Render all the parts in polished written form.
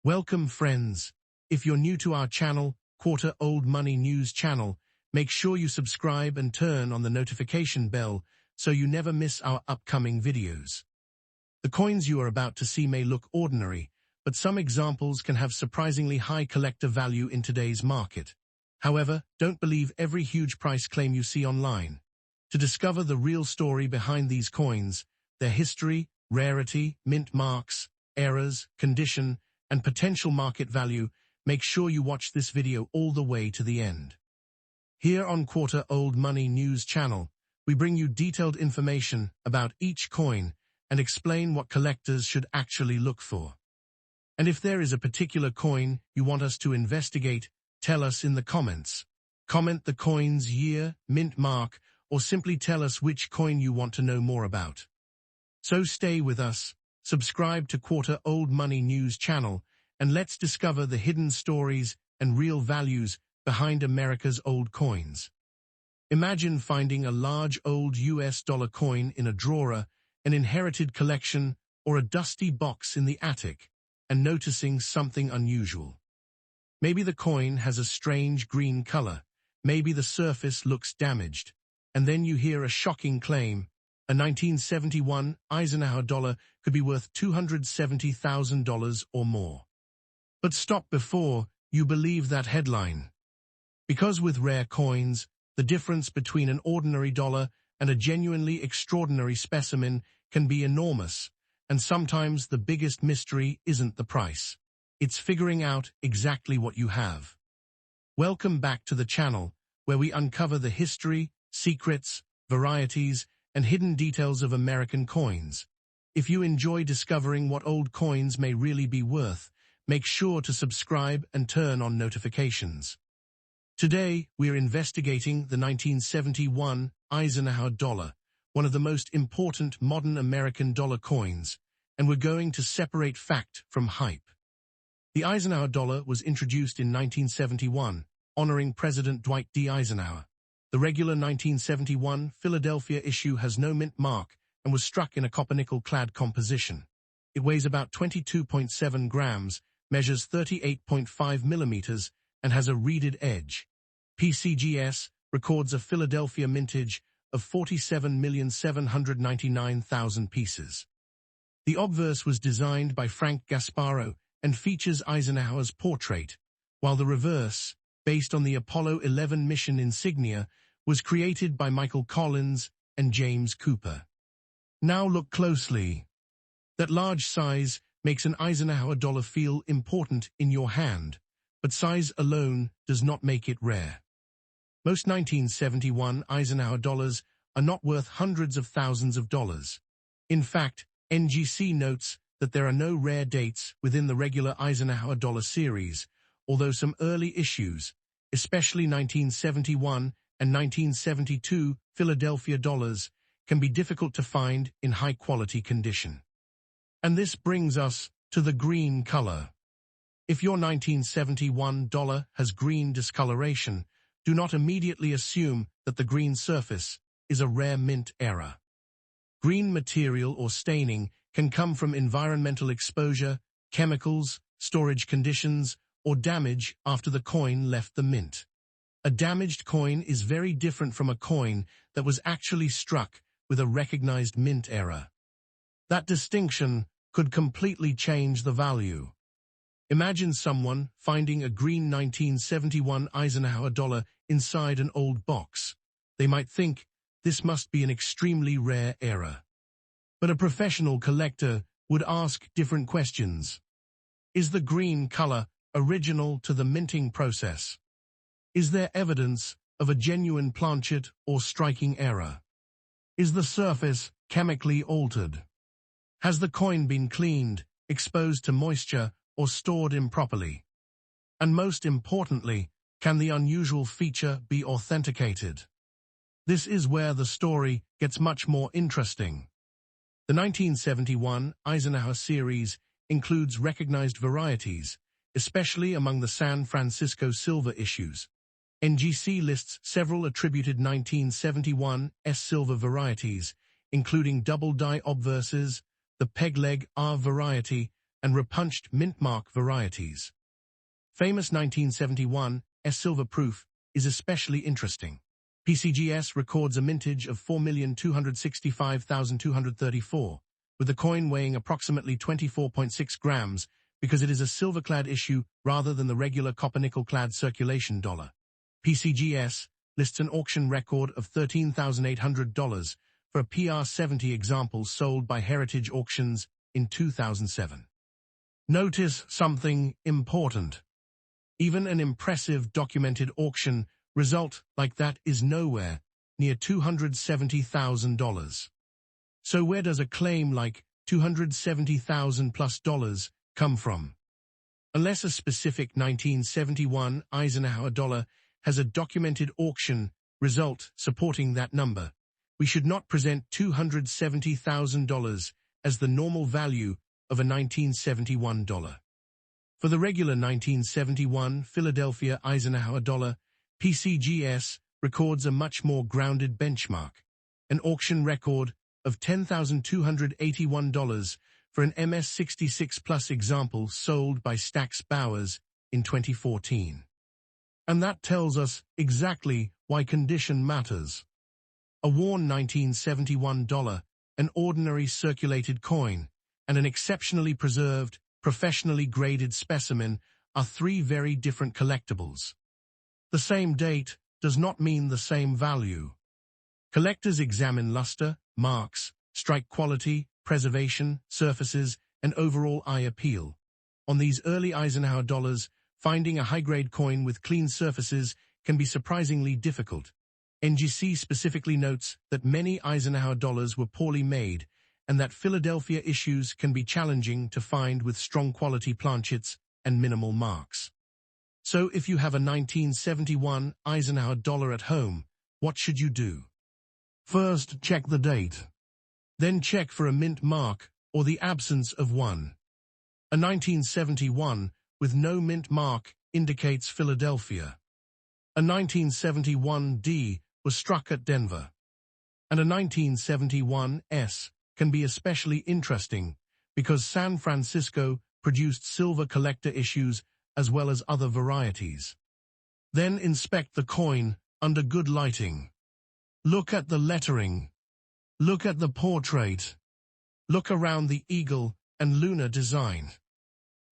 Welcome friends. If you're new to our channel, Quarter Old Money News channel, make sure you subscribe and turn on the notification bell so you never miss our upcoming videos. The coins you are about to see may look ordinary, but some examples can have surprisingly high collector value in today's market. However, don't believe every huge price claim you see online. To discover the real story behind these coins, their history, rarity, mint marks, eras, condition, and potential market value, make sure you watch this video all the way to the end. Here on Quarter Old Money News channel, we bring you detailed information about each coin and explain what collectors should actually look for. And if there is a particular coin you want us to investigate, tell us in the comments. Comment the coin's year, mint mark, or simply tell us which coin you want to know more about. So stay with us, subscribe to Quarter Old Money News channel, and let's discover the hidden stories and real values behind America's old coins. Imagine finding a large old US dollar coin in a drawer, an inherited collection, or a dusty box in the attic, and noticing something unusual. Maybe the coin has a strange green color, maybe the surface looks damaged, and then you hear a shocking claim. A 1971 Eisenhower dollar could be worth $270,000 or more. But stop before you believe that headline. Because with rare coins, the difference between an ordinary dollar and a genuinely extraordinary specimen can be enormous, and sometimes the biggest mystery isn't the price. It's figuring out exactly what you have. Welcome back to the channel, where we uncover the history, secrets, varieties, and hidden details of American coins. If you enjoy discovering what old coins may really be worth, make sure to subscribe and turn on notifications. Today, we're investigating the 1971 Eisenhower dollar, one of the most important modern American dollar coins, and we're going to separate fact from hype. The Eisenhower dollar was introduced in 1971, honoring President Dwight D. Eisenhower. The regular 1971 Philadelphia issue has no mint mark and was struck in a copper-nickel-clad composition. It weighs about 22.7 grams, measures 38.5 millimeters, and has a reeded edge. PCGS records a Philadelphia mintage of 47,799,000 pieces. The obverse was designed by Frank Gasparo and features Eisenhower's portrait, while the reverse, based on the Apollo 11 mission insignia, was created by Michael Collins and James Cooper. Now look closely. That large size makes an Eisenhower dollar feel important in your hand, but size alone does not make it rare. Most 1971 Eisenhower dollars are not worth hundreds of thousands of dollars. In fact, NGC notes that there are no rare dates within the regular Eisenhower dollar series, although some early issues, especially 1971 and 1972 Philadelphia dollars, can be difficult to find in high-quality condition. And this brings us to the green color. If your 1971 dollar has green discoloration, do not immediately assume that the green surface is a rare mint era. Green material or staining can come from environmental exposure, chemicals, storage conditions, or damage after the coin left the mint. A damaged coin is very different from a coin that was actually struck with a recognized mint era. That distinction could completely change the value. Imagine someone finding a green 1971 Eisenhower dollar inside an old box. They might think this must be an extremely rare era. But a professional collector would ask different questions. Is the green color original to the minting process? Is there evidence of a genuine planchet or striking error? Is the surface chemically altered? Has the coin been cleaned, exposed to moisture, or stored improperly? And most importantly, can the unusual feature be authenticated? This is where the story gets much more interesting. The 1971 Eisenhower series includes recognized varieties, especially among the San Francisco silver issues. NGC lists several attributed 1971 silver varieties, including double-die obverses, the peg-leg R variety, and repunched mint-mark varieties. Famous 1971 silver proof is especially interesting. PCGS records a mintage of 4,265,234, with the coin weighing approximately 24.6 grams because it is a silver-clad issue rather than the regular copper-nickel-clad circulation dollar. PCGS lists an auction record of $13,800 for a PR70 example sold by Heritage Auctions in 2007. Notice something important. Even an impressive documented auction result like that is nowhere near $270,000. So where does a claim like $270,000+ come from? Unless a specific 1971 Eisenhower dollar has a documented auction result supporting that number, we should not present $270,000 as the normal value of a 1971 dollar. For the regular 1971 Philadelphia Eisenhower dollar, PCGS records a much more grounded benchmark, an auction record of $10,281 for an MS66 example sold by Stack's Bowers in 2014. And that tells us exactly why condition matters. A worn 1971 dollar, an ordinary circulated coin, and an exceptionally preserved, professionally graded specimen are three very different collectibles. The same date does not mean the same value. Collectors examine luster, marks, strike quality, preservation, surfaces, and overall eye appeal. On these early Eisenhower dollars, finding a high-grade coin with clean surfaces can be surprisingly difficult. NGC specifically notes that many Eisenhower dollars were poorly made and that Philadelphia issues can be challenging to find with strong quality planchets and minimal marks. So if you have a 1971 Eisenhower dollar at home, what should you do? First, check the date. Then check for a mint mark or the absence of one. A 1971 with no mint mark indicates Philadelphia. A 1971 D was struck at Denver. And a 1971 S can be especially interesting because San Francisco produced silver collector issues as well as other varieties. Then inspect the coin under good lighting. Look at the lettering. Look at the portrait. Look around the eagle and lunar design.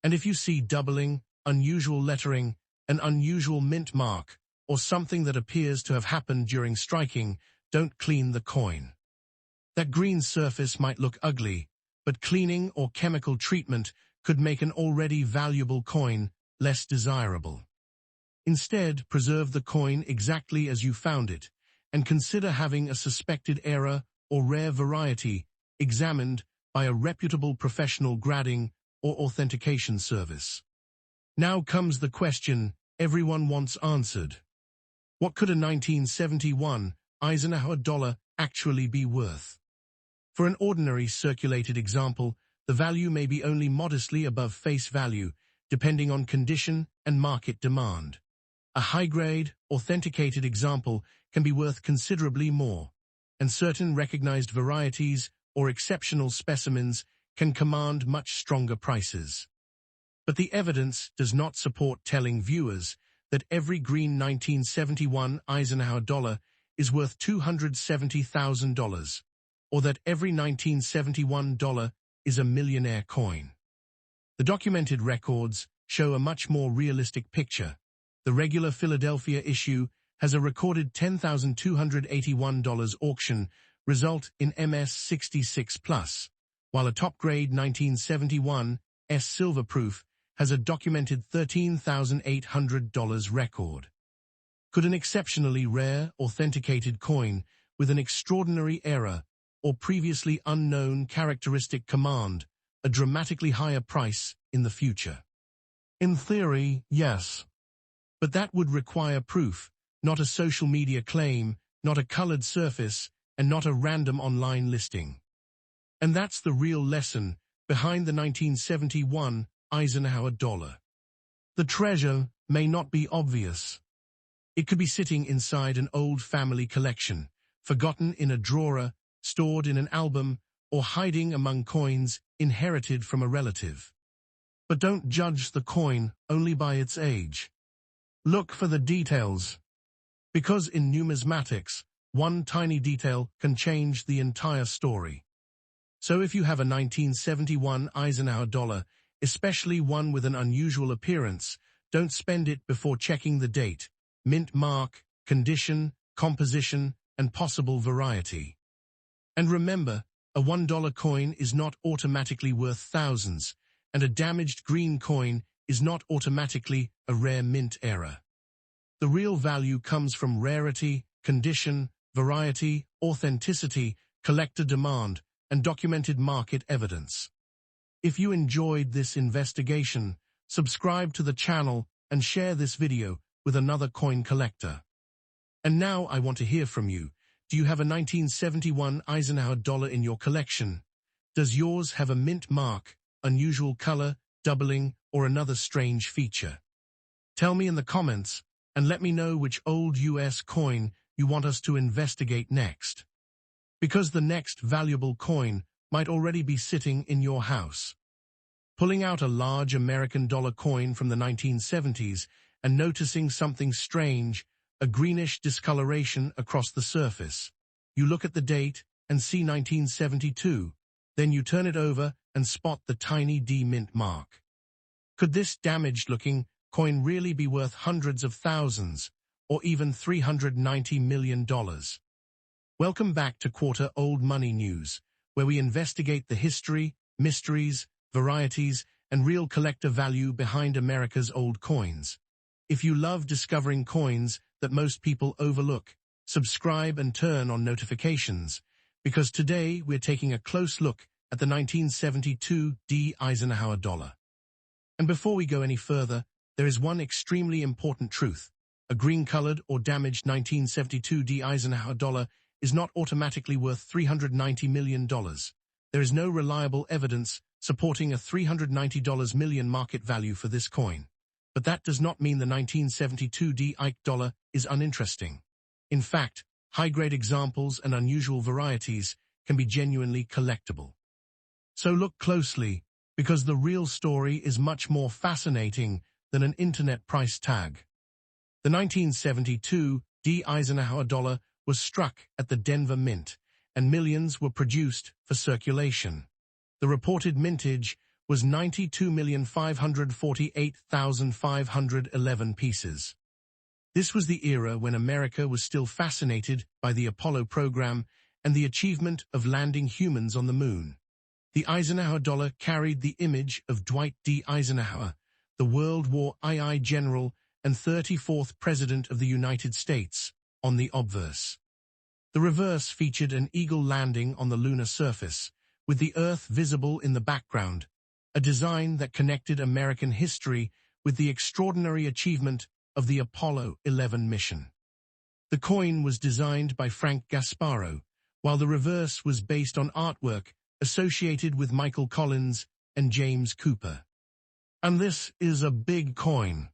And if you see doubling, unusual lettering, an unusual mint mark, or something that appears to have happened during striking, don't clean the coin. That green surface might look ugly, but cleaning or chemical treatment could make an already valuable coin less desirable. Instead, preserve the coin exactly as you found it, and consider having a suspected error or rare variety examined by a reputable professional grading or authentication service. Now comes the question everyone wants answered. What could a 1971 Eisenhower dollar actually be worth? For an ordinary circulated example, the value may be only modestly above face value, depending on condition and market demand. A high-grade, authenticated example can be worth considerably more, and certain recognized varieties or exceptional specimens can command much stronger prices. But the evidence does not support telling viewers that every green 1971 Eisenhower dollar is worth $270,000, or that every 1971 dollar is a millionaire coin. The documented records show a much more realistic picture. The regular Philadelphia issue has a recorded $10,281 auction result in MS66+, while a top-grade 1971 S silver proof has a documented $13,800 record. Could an exceptionally rare, authenticated coin with an extraordinary error or previously unknown characteristic command a dramatically higher price in the future? In theory, yes. But that would require proof, not a social media claim, not a colored surface, and not a random online listing. And that's the real lesson behind the 1971 Eisenhower dollar. The treasure may not be obvious. It could be sitting inside an old family collection, forgotten in a drawer, stored in an album, or hiding among coins inherited from a relative. But don't judge the coin only by its age. Look for the details. Because in numismatics, one tiny detail can change the entire story. So if you have a 1971 Eisenhower dollar, especially one with an unusual appearance, don't spend it before checking the date, mint mark, condition, composition, and possible variety. And remember, a $1 coin is not automatically worth thousands, and a damaged green coin is not automatically a rare mint error. The real value comes from rarity, condition, variety, authenticity, collector demand, and documented market evidence. If you enjoyed this investigation, subscribe to the channel and share this video with another coin collector. And now I want to hear from you. Do you have a 1971 Eisenhower dollar in your collection? Does yours have a mint mark, unusual color, doubling, or another strange feature? Tell me in the comments, and let me know which old US coin you want us to investigate next. Because the next valuable coin might already be sitting in your house. Pulling out a large American dollar coin from the 1970s and noticing something strange, a greenish discoloration across the surface. You look at the date and see 1972, then you turn it over and spot the tiny D mint mark. Could this damaged-looking coin really be worth hundreds of thousands, or even $390 million? Welcome back to Quarter Old Money News, where we investigate the history, mysteries, varieties, and real collector value behind America's old coins. If you love discovering coins that most people overlook, subscribe and turn on notifications, because today we're taking a close look at the 1972 D Eisenhower dollar. And before we go any further, there is one extremely important truth. A green-colored or damaged 1972 D Eisenhower dollar is not automatically worth $390 million. There is no reliable evidence supporting a $390 million market value for this coin. But that does not mean the 1972 D Ike dollar is uninteresting. In fact, high-grade examples and unusual varieties can be genuinely collectible. So look closely, because the real story is much more fascinating than an internet price tag. The 1972 D Eisenhower dollar was struck at the Denver Mint, and millions were produced for circulation. The reported mintage was 92,548,511 pieces. This was the era when America was still fascinated by the Apollo program and the achievement of landing humans on the moon. The Eisenhower dollar carried the image of Dwight D. Eisenhower, the World War II general and 34th President of the United States, on the obverse. The reverse featured an eagle landing on the lunar surface, with the Earth visible in the background, a design that connected American history with the extraordinary achievement of the Apollo 11 mission. The coin was designed by Frank Gasparo, while the reverse was based on artwork associated with Michael Collins and James Cooper. And this is a big coin.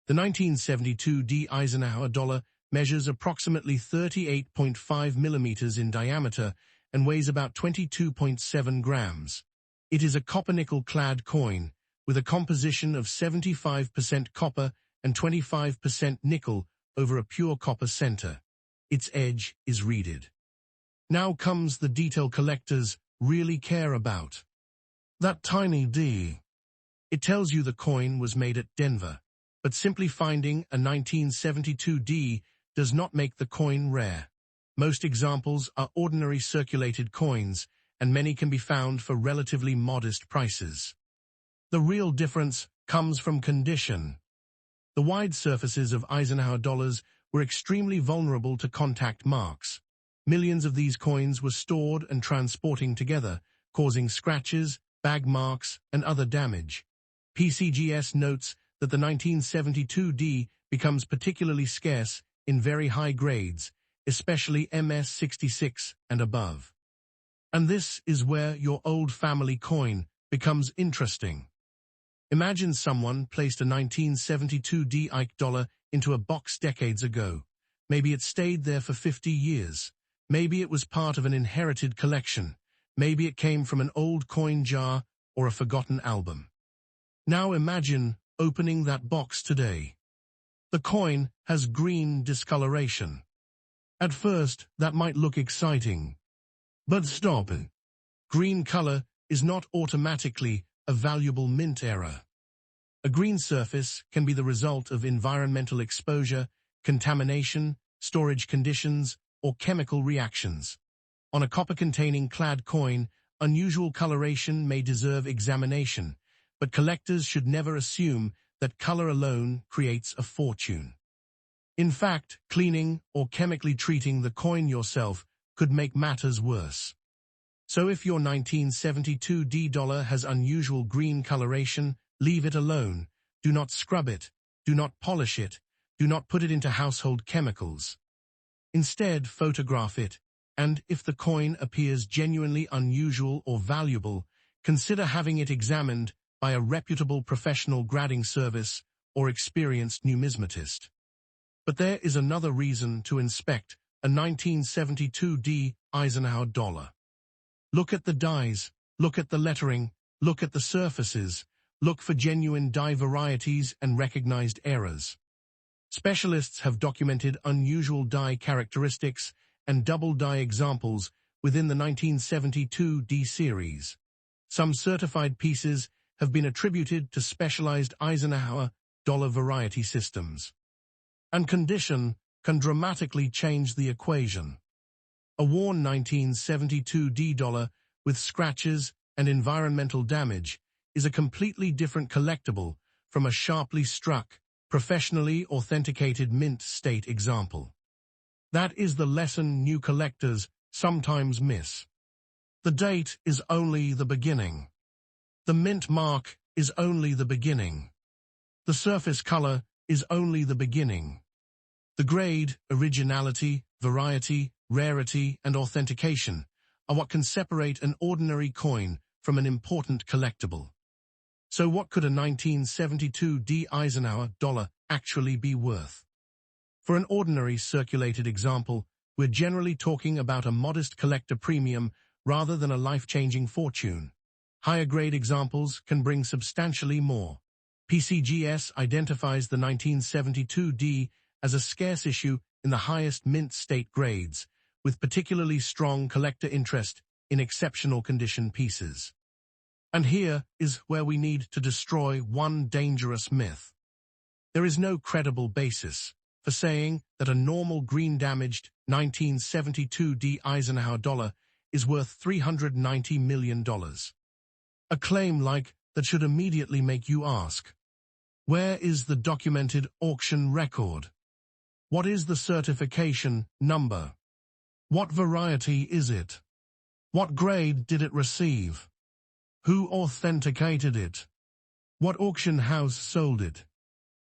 The 1972 D Eisenhower dollar measures approximately 38.5 millimeters in diameter and weighs about 22.7 grams. It is a copper-nickel-clad coin with a composition of 75% copper and 25% nickel over a pure copper center. Its edge is reeded. Now comes the detail collectors really care about. That tiny D. It tells you the coin was made at Denver, but simply finding a 1972 D does not make the coin rare. Most examples are ordinary circulated coins, and many can be found for relatively modest prices. The real difference comes from condition. The wide surfaces of Eisenhower dollars were extremely vulnerable to contact marks. Millions of these coins were stored and transporting together, causing scratches, bag marks, and other damage. PCGS notes that the 1972 D becomes particularly scarce in very high grades, especially MS66 and above. And this is where your old family coin becomes interesting. Imagine someone placed a 1972 D Ike dollar into a box decades ago. Maybe it stayed there for 50 years. Maybe it was part of an inherited collection. Maybe it came from an old coin jar or a forgotten album. Now imagine opening that box today. The coin has green discoloration. At first, that might look exciting. But stop. Green color is not automatically a valuable mint error. A green surface can be the result of environmental exposure, contamination, storage conditions, or chemical reactions. On a copper-containing clad coin, unusual coloration may deserve examination, but collectors should never assume that color alone creates a fortune. In fact, cleaning or chemically treating the coin yourself could make matters worse. So if your 1972 dollar has unusual green coloration, leave it alone. Do not scrub it. Do not polish it. Do not put it into household chemicals. Instead, photograph it, and if the coin appears genuinely unusual or valuable, consider having it examined by a reputable professional grading service or experienced numismatist. But there is another reason to inspect a 1972 Eisenhower dollar. Look at the dies, look at the lettering, look at the surfaces, look for genuine die varieties and recognized errors. Specialists have documented unusual die characteristics and double die examples within the 1972 D series. Some certified pieces have been attributed to specialized Eisenhower dollar variety systems. And condition can dramatically change the equation. A worn 1972 D dollar with scratches and environmental damage is a completely different collectible from a sharply struck, professionally authenticated mint state example. That is the lesson new collectors sometimes miss. The date is only the beginning. The mint mark is only the beginning. The surface color is only the beginning. The grade, originality, variety, rarity, and authentication are what can separate an ordinary coin from an important collectible. So what could a 1972 D Eisenhower dollar actually be worth? For an ordinary circulated example, we're generally talking about a modest collector premium rather than a life-changing fortune. Higher grade examples can bring substantially more. PCGS identifies the 1972 D as a scarce issue in the highest mint state grades, with particularly strong collector interest in exceptional condition pieces. And here is where we need to destroy one dangerous myth. There is no credible basis for saying that a normal green-damaged 1972 D Eisenhower dollar is worth $390 million. A claim like that should immediately make you ask, where is the documented auction record? What is the certification number? What variety is it? What grade did it receive? Who authenticated it? What auction house sold it?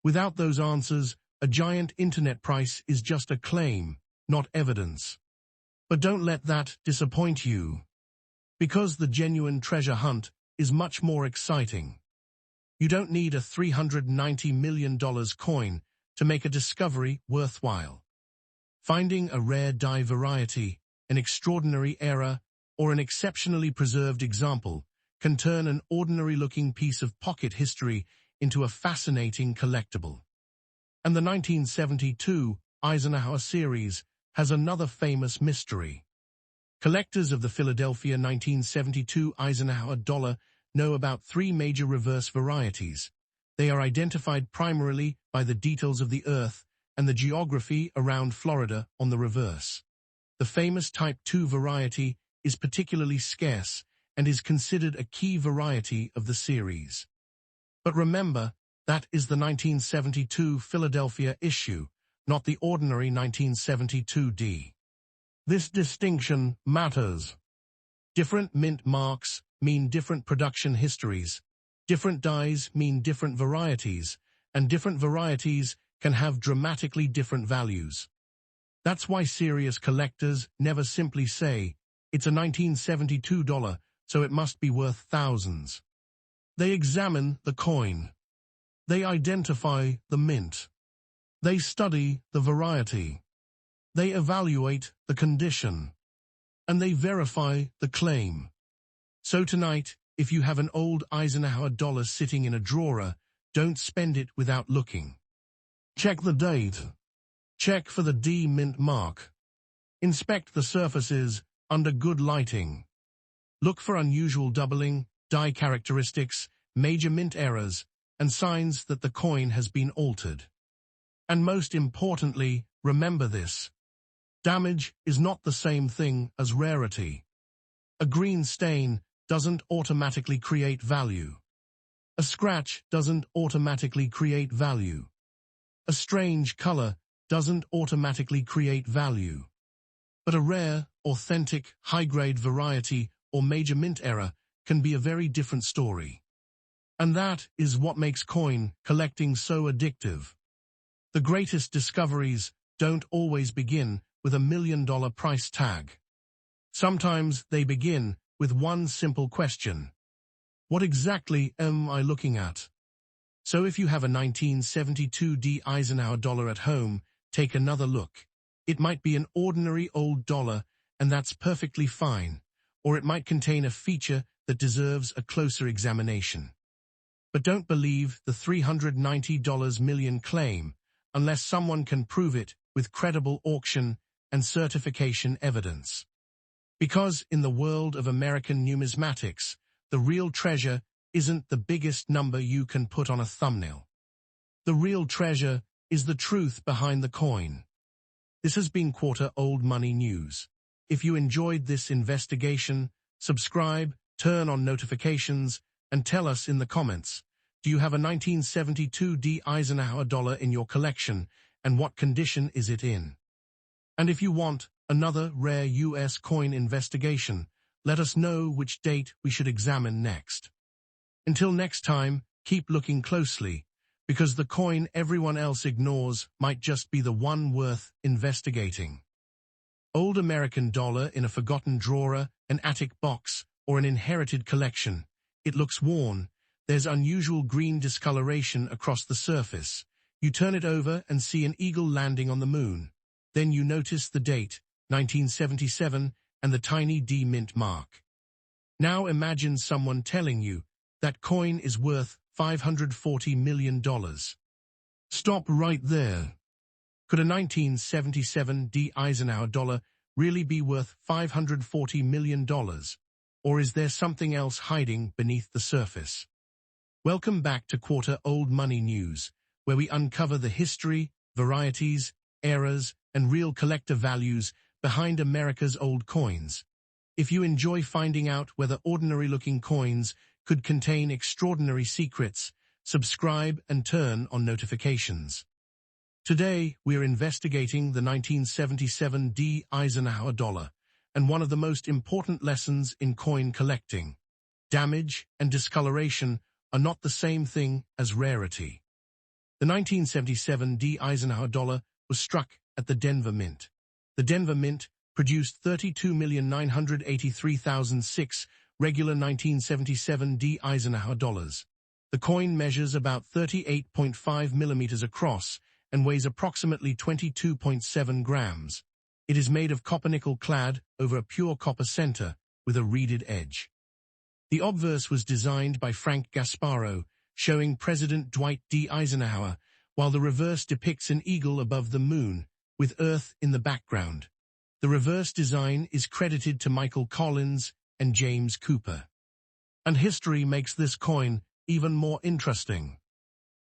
Without those answers, a giant internet price is just a claim, not evidence. But don't let that disappoint you. Because the genuine treasure hunt is much more exciting. You don't need a $390 million coin to make a discovery worthwhile. Finding a rare die variety, an extraordinary error, or an exceptionally preserved example can turn an ordinary-looking piece of pocket history into a fascinating collectible. And the 1972 Eisenhower series has another famous mystery. Collectors of the Philadelphia 1972 Eisenhower dollar know about three major reverse varieties. They are identified primarily by the details of the Earth and the geography around Florida on the reverse. The famous Type 2 variety is particularly scarce and is considered a key variety of the series. But remember, that is the 1972 Philadelphia issue, not the ordinary 1972 D. This distinction matters. Different mint marks mean different production histories, different dies mean different varieties, and different varieties can have dramatically different values. That's why serious collectors never simply say, it's a 1972 dollar, so it must be worth thousands. They examine the coin. They identify the mint. They study the variety. They evaluate the condition. And they verify the claim. So tonight, If you have an old Eisenhower dollar sitting in a drawer, don't spend it without looking. Check the date. Check for the D mint mark. Inspect the surfaces under good lighting. Look for unusual doubling, die characteristics, major mint errors, and signs that the coin has been altered. And most importantly, remember this. Damage is not the same thing as rarity. A green stain doesn't automatically create value. A scratch doesn't automatically create value. A strange color doesn't automatically create value. But a rare, authentic, high-grade variety or major mint error can be a very different story. And that is what makes coin collecting so addictive. The greatest discoveries don't always begin with $1 million price tag. Sometimes they begin with one simple question. What exactly am I looking at? So if you have a 1972 D Eisenhower dollar at home, take another look. It might be an ordinary old dollar, and that's perfectly fine, or it might contain a feature that deserves a closer examination. But don't believe the $390 million claim unless someone can prove it with credible auction and certification evidence. Because in the world of American numismatics, the real treasure isn't the biggest number you can put on a thumbnail. The real treasure is the truth behind the coin. This has been Quarter Old Money News. If you enjoyed this investigation, subscribe, turn on notifications, and tell us in the comments, do you have a 1972 D Eisenhower dollar in your collection, and what condition is it in? And if you want another rare US coin investigation, let us know which date we should examine next. Until next time, keep looking closely, because the coin everyone else ignores might just be the one worth investigating. Old American dollar in a forgotten drawer, an attic box, or an inherited collection. It looks worn. There's unusual green discoloration across the surface. You turn it over and see an eagle landing on the moon. Then you notice the date, 1977, and the tiny D mint mark. Now imagine someone telling you that coin is worth $540 million. Stop right there. Could a 1977 D Eisenhower dollar really be worth $540 million? Or is there something else hiding beneath the surface? Welcome back to Quarter Old Money News, where we uncover the history, varieties, errors, and real collector values behind America's old coins. If you enjoy finding out whether ordinary-looking coins could contain extraordinary secrets, subscribe and turn on notifications. Today, we're investigating the 1977 D Eisenhower dollar, and one of the most important lessons in coin collecting. Damage and discoloration are not the same thing as rarity. The 1977 D Eisenhower dollar was struck at the Denver Mint. The Denver Mint produced 32,983,006 regular 1977 D Eisenhower dollars. The coin measures about 38.5 millimeters across and weighs approximately 22.7 grams. It is made of copper-nickel clad over a pure copper center with a reeded edge. The obverse was designed by Frank Gasparo, showing President Dwight D. Eisenhower, while the reverse depicts an eagle above the moon, with Earth in the background. The reverse design is credited to Michael Collins and James Cooper. And history makes this coin even more interesting.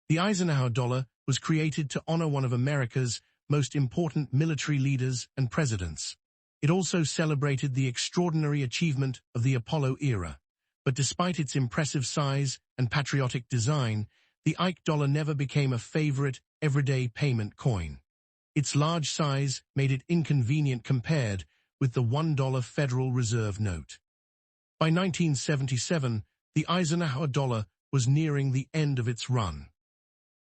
The Eisenhower dollar was created to honor one of America's most important military leaders and presidents. It also celebrated the extraordinary achievement of the Apollo era. But despite its impressive size and patriotic design, the Ike dollar never became a favorite everyday payment coin. Its large size made it inconvenient compared with the $1 Federal Reserve note. By 1977, the Eisenhower dollar was nearing the end of its run.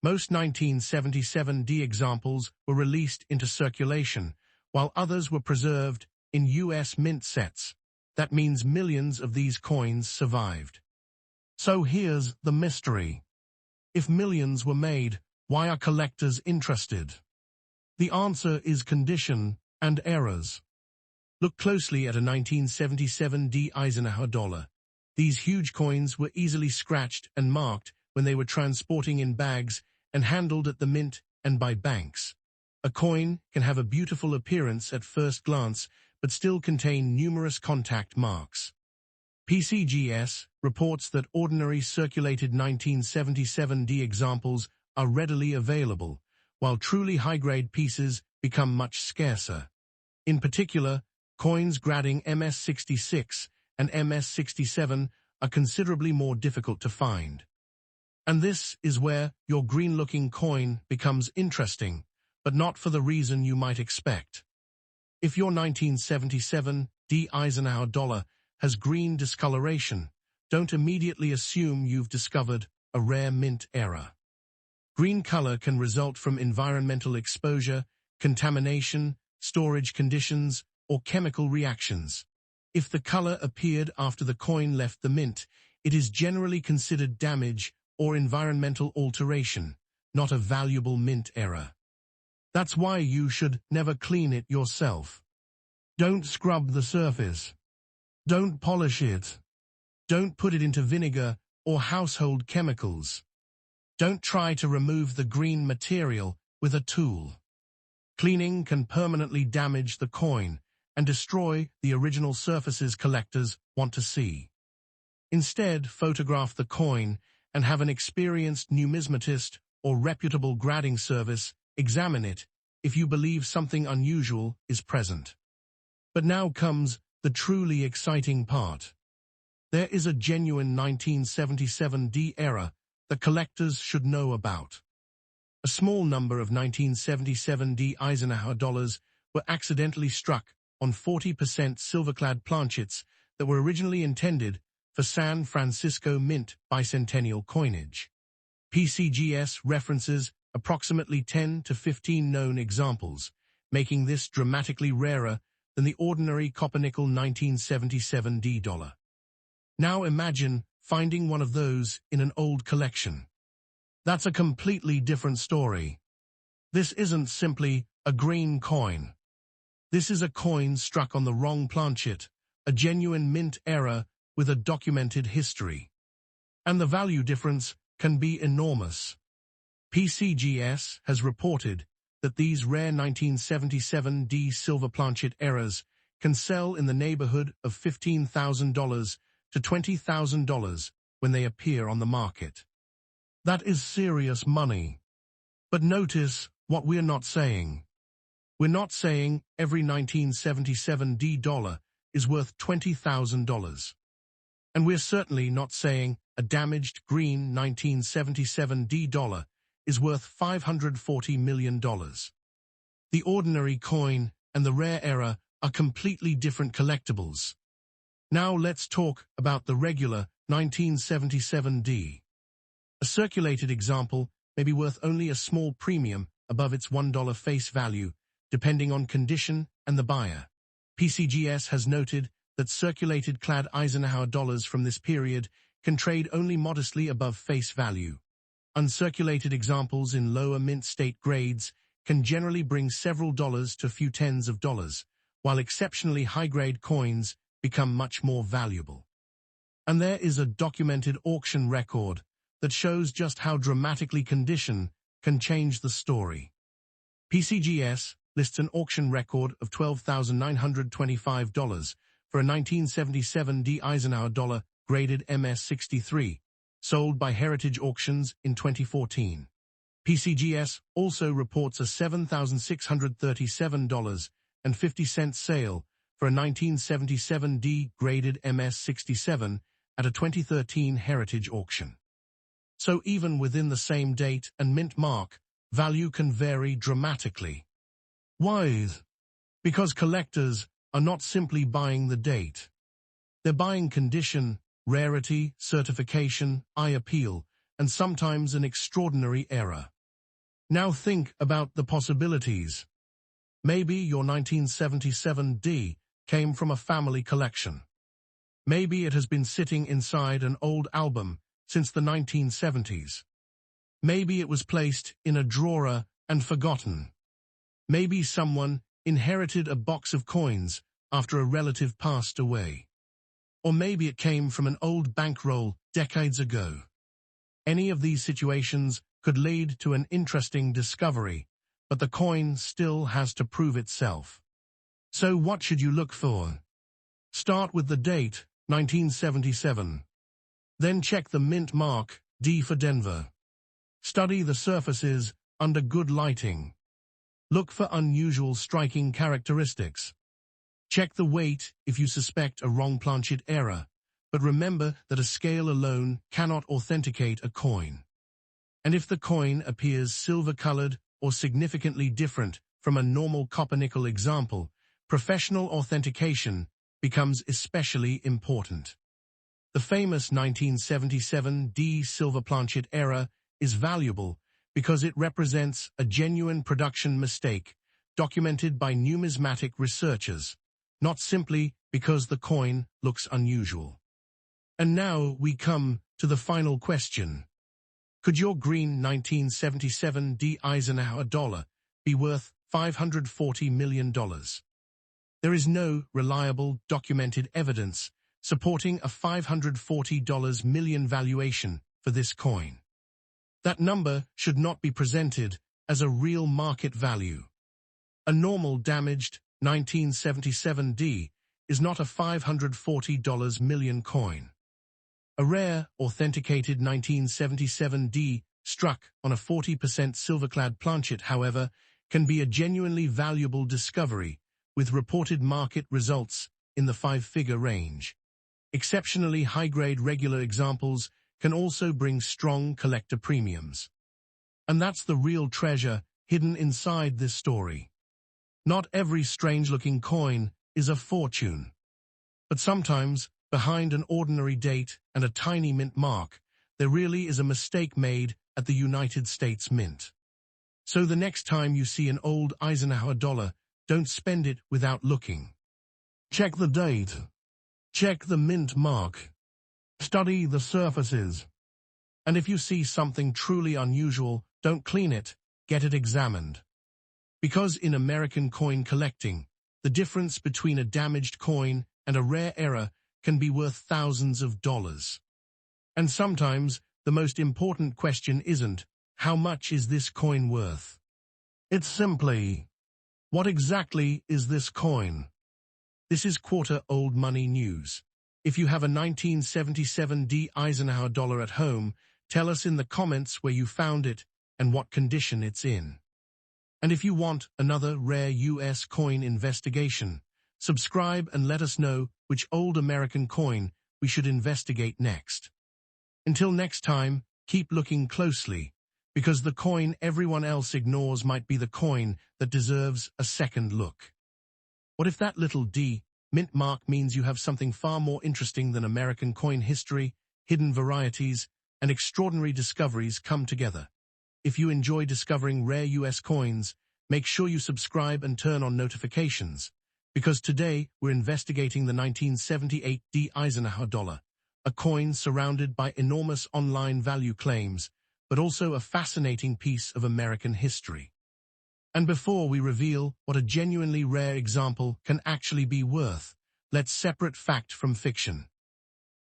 Most 1977 D examples were released into circulation, while others were preserved in U.S. mint sets. That means millions of these coins survived. So here's the mystery. If millions were made, why are collectors interested? The answer is condition and errors. Look closely at a 1977 D Eisenhower dollar. These huge coins were easily scratched and marked when they were transporting in bags and handled at the mint and by banks. A coin can have a beautiful appearance at first glance, but still contain numerous contact marks. PCGS reports that ordinary circulated 1977D examples are readily available, while truly high-grade pieces become much scarcer. In particular, coins grading MS66 and MS67 are considerably more difficult to find. And this is where your green-looking coin becomes interesting, but not for the reason you might expect. If your 1977 D. Eisenhower dollar has green discoloration, don't immediately assume you've discovered a rare mint error. Green color can result from environmental exposure, contamination, storage conditions, or chemical reactions. If the color appeared after the coin left the mint, it is generally considered damage or environmental alteration, not a valuable mint error. That's why you should never clean it yourself. Don't scrub the surface. Don't polish it. Don't put it into vinegar or household chemicals. Don't try to remove the green material with a tool. Cleaning can permanently damage the coin and destroy the original surfaces collectors want to see. Instead, photograph the coin and have an experienced numismatist or reputable grading service examine it if you believe something unusual is present. But now comes the truly exciting part. There is a genuine 1977D error that collectors should know about. A small number of 1977D Eisenhower dollars were accidentally struck on 40% silver-clad planchets that were originally intended for San Francisco Mint bicentennial coinage. PCGS references approximately 10 to 15 known examples, making this dramatically rarer than the ordinary copper-nickel 1977D dollar. Now imagine finding one of those in an old collection. That's a completely different story. This isn't simply a green coin. This is a coin struck on the wrong planchet, a genuine mint error with a documented history. And the value difference can be enormous. PCGS has reported that these rare 1977D silver planchet errors can sell in the neighborhood of $15,000 to $20,000 when they appear on the market. That is serious money. But notice what we're not saying. We're not saying every 1977D dollar is worth $20,000. And we're certainly not saying a damaged green 1977D dollar is worth $540 million. The ordinary coin and the rare error are completely different collectibles. Now let's talk about the regular 1977D. A circulated example may be worth only a small premium above its $1 face value, depending on condition and the buyer. PCGS has noted that circulated clad Eisenhower dollars from this period can trade only modestly above face value. Uncirculated examples in lower mint state grades can generally bring several dollars to a few tens of dollars, while exceptionally high-grade coins become much more valuable. And there is a documented auction record that shows just how dramatically condition can change the story. PCGS lists an auction record of $12,925 for a 1977D Eisenhower dollar graded MS63, sold by Heritage Auctions in 2014. PCGS also reports a $7,637.50 sale for a 1977D graded MS67 at a 2013 Heritage Auction. So even within the same date and mint mark, value can vary dramatically. Why? Because collectors are not simply buying the date. They're buying condition, rarity, certification, eye appeal, and sometimes an extraordinary error. Now think about the possibilities. Maybe your 1977D came from a family collection. Maybe it has been sitting inside an old album since the 1970s. Maybe it was placed in a drawer and forgotten. Maybe someone inherited a box of coins after a relative passed away. Or maybe it came from an old bankroll decades ago. Any of these situations could lead to an interesting discovery, but the coin still has to prove itself. So what should you look for? Start with the date, 1977. Then check the mint mark, D for Denver. Study the surfaces under good lighting. Look for unusual striking characteristics. Check the weight if you suspect a wrong planchet error, but remember that a scale alone cannot authenticate a coin. And if the coin appears silver-colored or significantly different from a normal copper-nickel example, professional authentication becomes especially important. The famous 1977 D silver planchet error is valuable because it represents a genuine production mistake documented by numismatic researchers, not simply because the coin looks unusual. And now we come to the final question. Could your green 1977 D Eisenhower dollar be worth $540 million? There is no reliable documented evidence supporting a $540 million valuation for this coin. That number should not be presented as a real market value. A normal damaged 1977 D is not a $540 million coin. A rare, authenticated 1977 D struck on a 40% silverclad planchet, however, can be a genuinely valuable discovery, with reported market results in the five-figure range. Exceptionally high-grade regular examples can also bring strong collector premiums. And that's the real treasure hidden inside this story. Not every strange-looking coin is a fortune. But sometimes, behind an ordinary date and a tiny mint mark, there really is a mistake made at the United States Mint. So the next time you see an old Eisenhower dollar, don't spend it without looking. Check the date. Check the mint mark. Study the surfaces. And if you see something truly unusual, don't clean it, get it examined. Because in American coin collecting, the difference between a damaged coin and a rare error can be worth thousands of dollars. And sometimes, the most important question isn't, how much is this coin worth? It's simply, what exactly is this coin? This is Quarter Old Money News. If you have a 1977 D Eisenhower dollar at home, tell us in the comments where you found it and what condition it's in. And if you want another rare US coin investigation, subscribe and let us know which old American coin we should investigate next. Until next time, keep looking closely, because the coin everyone else ignores might be the coin that deserves a second look. What if that little D mint mark means you have something far more interesting than American coin history, hidden varieties, and extraordinary discoveries come together? If you enjoy discovering rare US coins, make sure you subscribe and turn on notifications, because today we're investigating the 1978 D Eisenhower dollar, a coin surrounded by enormous online value claims, but also a fascinating piece of American history. And before we reveal what a genuinely rare example can actually be worth, let's separate fact from fiction.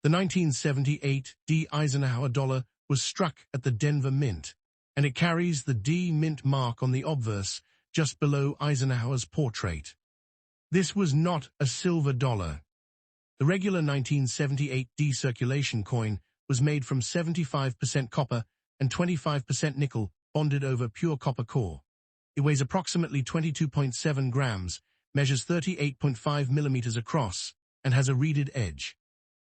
The 1978 D Eisenhower dollar was struck at the Denver Mint, and it carries the D mint mark on the obverse just below Eisenhower's portrait. This was not a silver dollar. The regular 1978 D circulation coin was made from 75% copper and 25% nickel bonded over pure copper core. It weighs approximately 22.7 grams, measures 38.5 millimeters across, and has a reeded edge.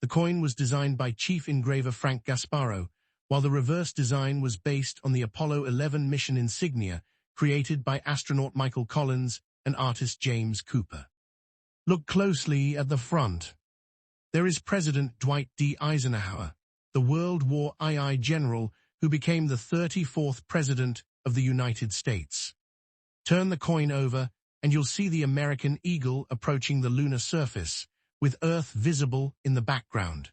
The coin was designed by chief engraver Frank Gasparo, while the reverse design was based on the Apollo 11 mission insignia created by astronaut Michael Collins and artist James Cooper. Look closely at the front. There is President Dwight D. Eisenhower, the World War II general who became the 34th President of the United States. Turn the coin over, and you'll see the American eagle approaching the lunar surface, with Earth visible in the background.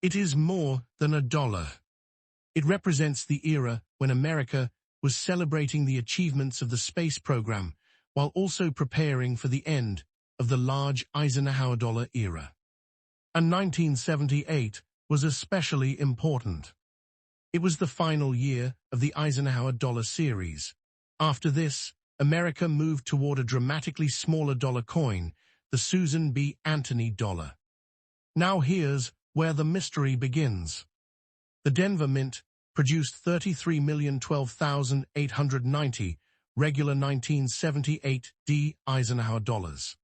It is more than a dollar. It represents the era when America was celebrating the achievements of the space program, while also preparing for the end of the large Eisenhower dollar era. And 1978 was especially important. It was the final year of the Eisenhower dollar series. After this, America moved toward a dramatically smaller dollar coin, the Susan B. Anthony dollar. Now here's where the mystery begins. The Denver Mint produced 33,012,890 regular 1978 D Eisenhower dollars.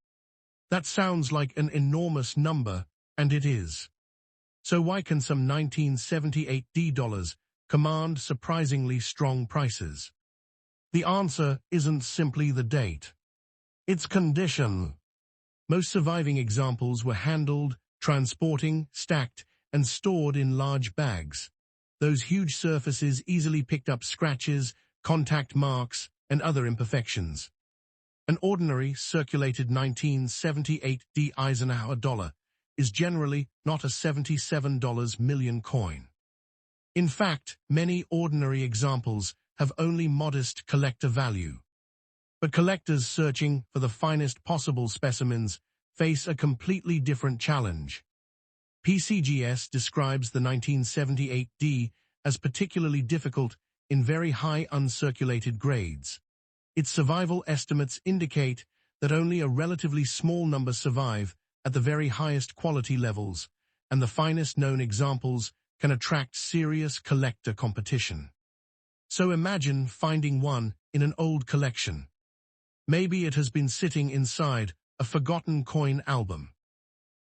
That sounds like an enormous number, and it is. So why can some 1978 D dollars command surprisingly strong prices? The answer isn't simply the date. It's condition. Most surviving examples were handled, transporting, stacked, and stored in large bags. Those huge surfaces easily picked up scratches, contact marks, and other imperfections. An ordinary circulated 1978 D Eisenhower dollar is generally not a $77 million coin. In fact, many ordinary examples have only modest collector value. But collectors searching for the finest possible specimens face a completely different challenge. PCGS describes the 1978 D as particularly difficult in very high uncirculated grades. Its survival estimates indicate that only a relatively small number survive at the very highest quality levels, and the finest known examples can attract serious collector competition. So imagine finding one in an old collection. Maybe it has been sitting inside a forgotten coin album.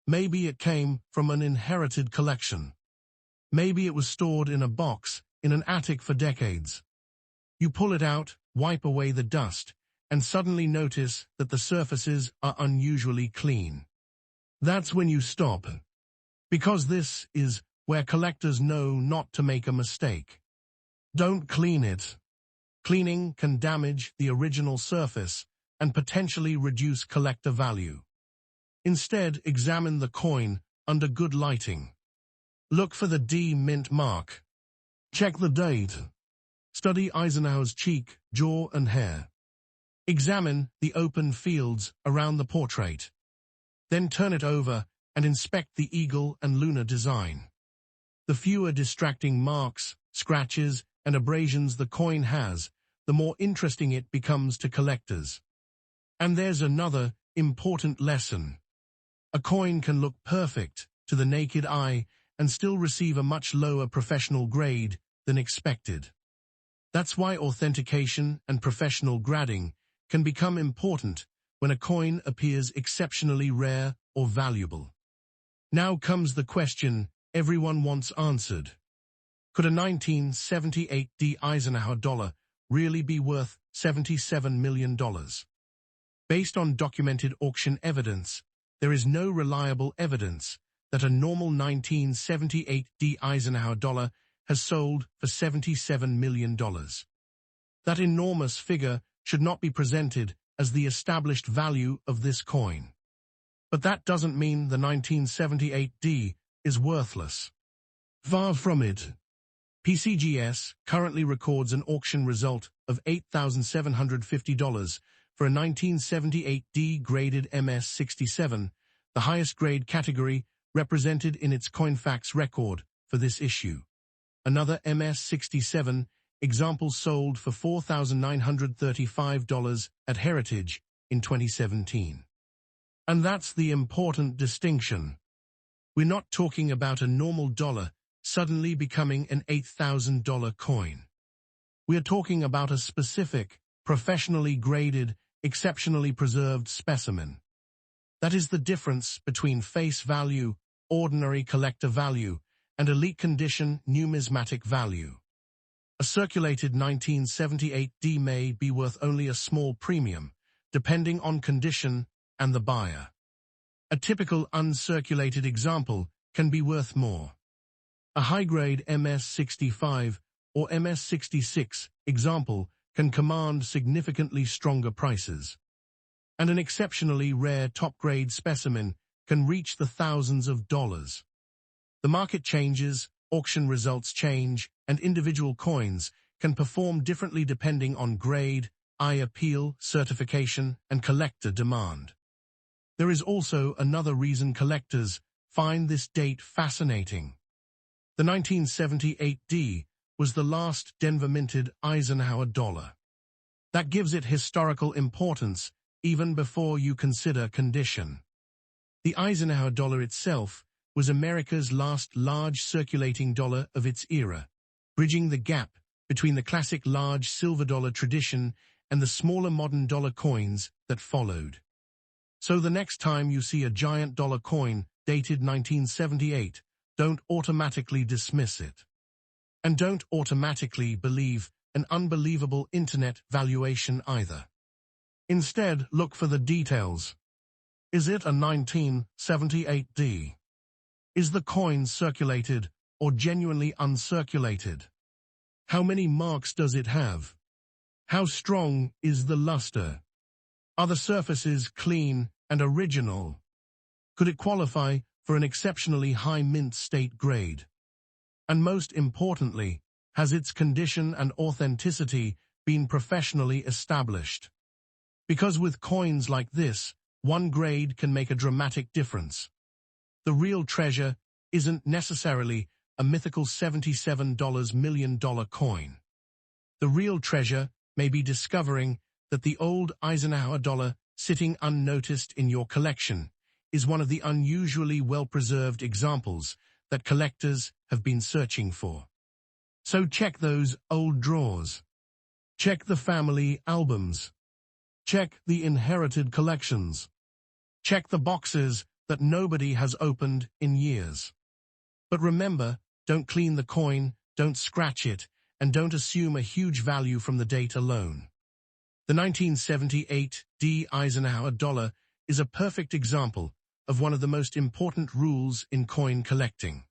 Maybe it came from an inherited collection. Maybe it was stored in a box in an attic for decades. You pull it out, wipe away the dust, and suddenly notice that the surfaces are unusually clean. That's when you stop. Because this is where collectors know not to make a mistake. Don't clean it. Cleaning can damage the original surface and potentially reduce collector value. Instead, examine the coin under good lighting. Look for the D mint mark. Check the date. Study Eisenhower's cheek, jaw, and hair. Examine the open fields around the portrait. Then turn it over and inspect the eagle and lunar design. The fewer distracting marks, scratches, and abrasions the coin has, the more interesting it becomes to collectors. And there's another important lesson. A coin can look perfect to the naked eye and still receive a much lower professional grade than expected. That's why authentication and professional grading can become important when a coin appears exceptionally rare or valuable. Now comes the question everyone wants answered. Could a 1978 D Eisenhower dollar really be worth $77 million? Based on documented auction evidence, there is no reliable evidence that a normal 1978 D Eisenhower dollar has sold for $77 million. That enormous figure should not be presented as the established value of this coin. But that doesn't mean the 1978 D is worthless. Far from it. PCGS currently records an auction result of $8,750 for a 1978 D graded MS67, the highest grade category represented in its Coinfax record for this issue. Another MS67 example sold for $4,935 at Heritage in 2017. And that's the important distinction. We're not talking about a normal dollar suddenly becoming an $8,000 coin. We are talking about a specific, professionally graded, exceptionally preserved specimen. That is the difference between face value, ordinary collector value, and elite condition numismatic value. A circulated 1978 D may be worth only a small premium, depending on condition and the buyer. A typical uncirculated example can be worth more. A high-grade MS65 or MS66 example can command significantly stronger prices. And an exceptionally rare top-grade specimen can reach the thousands of dollars. The market changes, auction results change, and individual coins can perform differently depending on grade, eye appeal, certification, and collector demand. There is also another reason collectors find this date fascinating. The 1978 D was the last Denver-minted Eisenhower dollar. That gives it historical importance even before you consider condition. The Eisenhower dollar itself was America's last large circulating dollar of its era, bridging the gap between the classic large silver dollar tradition and the smaller modern dollar coins that followed. So the next time you see a giant dollar coin dated 1978, don't automatically dismiss it. And don't automatically believe an unbelievable internet valuation either. Instead, look for the details. Is it a 1978 D? Is the coin circulated or genuinely uncirculated? How many marks does it have? How strong is the luster? Are the surfaces clean and original? Could it qualify for an exceptionally high mint state grade? And most importantly, has its condition and authenticity been professionally established? Because with coins like this, one grade can make a dramatic difference. The real treasure isn't necessarily a mythical $77 million coin. The real treasure may be discovering that the old Eisenhower dollar sitting unnoticed in your collection is one of the unusually well-preserved examples that collectors have been searching for. So check those old drawers. Check the family albums. Check the inherited collections. Check the boxes that nobody has opened in years. But remember, don't clean the coin, don't scratch it, and don't assume a huge value from the date alone. The 1978 D Eisenhower dollar is a perfect example of one of the most important rules in coin collecting.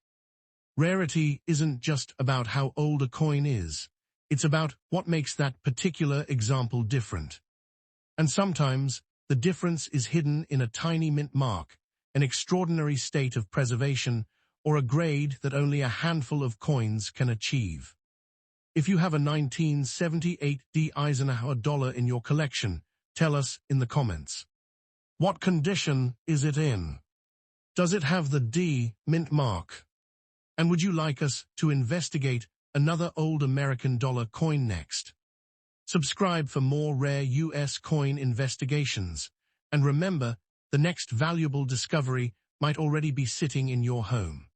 Rarity isn't just about how old a coin is, it's about what makes that particular example different. And sometimes, the difference is hidden in a tiny mint mark, an extraordinary state of preservation, or a grade that only a handful of coins can achieve. If you have a 1978 D Eisenhower dollar in your collection, tell us in the comments. What condition is it in? Does it have the D mint mark? And would you like us to investigate another old American dollar coin next? Subscribe for more rare US coin investigations. And remember, the next valuable discovery might already be sitting in your home.